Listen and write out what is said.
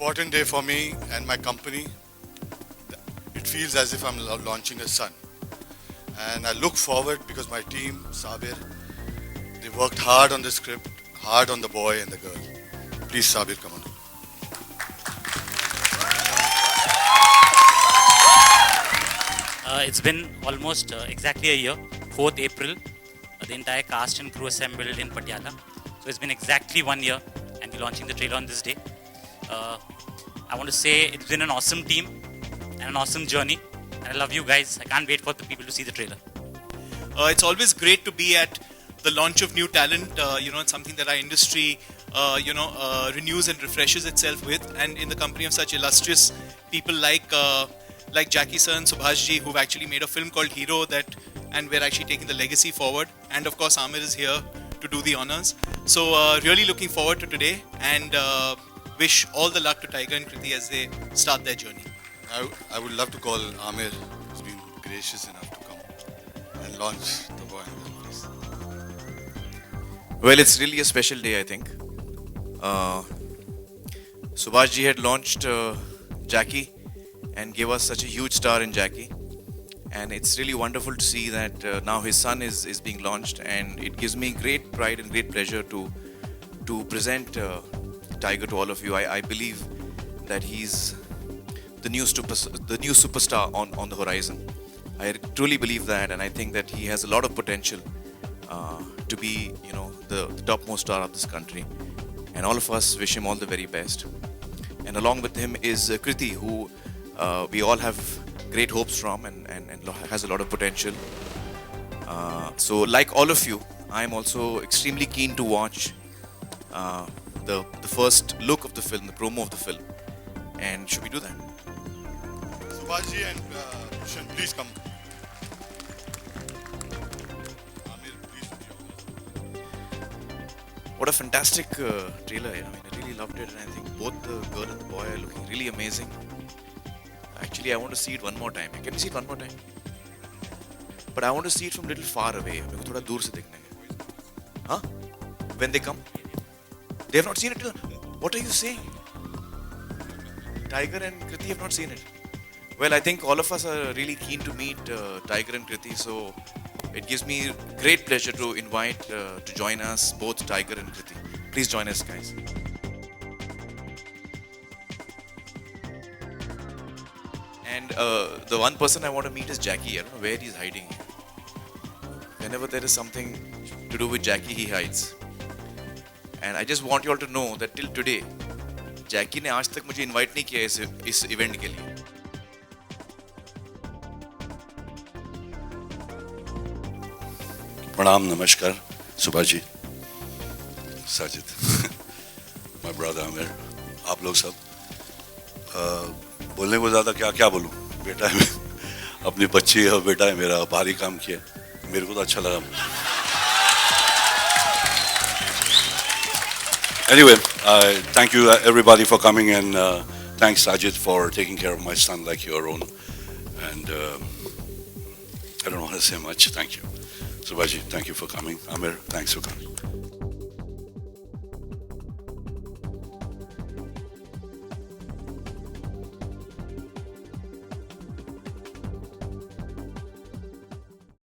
important day for me and my company. It feels as if I'm launching a son. And I look forward because my team, Sabir, they worked hard on the script, hard on the boy and the girl. Please, Sabir, come on. It's been almost exactly a year, 4th April. The entire cast and crew assembled in Patiala. So it's been exactly 1 year and we're launching the trailer on this day. I want to say it's been an awesome team and an awesome journey. And I love you guys. I can't wait for the people to see the trailer. It's always great to be at the launch of new talent. It's something that our industry, renews and refreshes itself with. And in the company of such illustrious people like Jackie sir and Subhash ji, who've actually made a film called Hero, and we're actually taking the legacy forward. And of course, Amir is here to do the honors. So really looking forward to today and wish all the luck to Tiger and Kriti as they start their journey. I would love to call Amir, who's been gracious enough to come and launch the boy and girl, please. Well, it's really a special day, I think. Subhash ji had launched Jackie and gave us such a huge star in Jackie. And it's really wonderful to see that now his son is being launched, and it gives me great pride and great pleasure to present Tiger to all of you. I believe that he's the new superstar on the horizon. I truly believe that, and I think that he has a lot of potential to be, the topmost star of this country. And all of us wish him all the very best. And along with him is Kriti, who we all have great hopes from and has a lot of potential. So like all of you, I am also extremely keen to watch the first look of the film, the promo of the film. And should we do that? Subhaji and Bhushan, please come. Amir, please. What a fantastic trailer. I really loved it, and I think both the girl and the boy are looking really amazing. Actually, I want to see it one more time. Can you see it one more time? But I want to see it from a little far away. मेरे को थोड़ा दूर से देखना है. Huh? When they come? They have not seen it till... What are you saying? Tiger and Kriti have not seen it. Well, I think all of us are really keen to meet Tiger and Kriti, so it gives me great pleasure to invite to join us both Tiger and Kriti. Please join us, guys. And the one person I want to meet is Jackie. I don't know where he's hiding. Whenever there is something to do with Jackie, he hides. And I just want you all to know that till today, Jackie ने आज तक मुझे invite नहीं किया इस event के लिए. प्रणाम, नमस्कार, Subhash ji, Sajid, my brother Amir, आप लोग सब. बोलने को ज़्यादा क्या बोलूँ. बेटा है, अपनी बच्ची है और बेटा है मेरा, भारी काम किया, मेरे को तो अच्छा लगा. Anyway, thank you everybody for coming, and thanks Sajid for taking care of my son like your own. And I don't know how to say much. Thank you. Subhaji, thank you for coming. Amir, thanks for coming.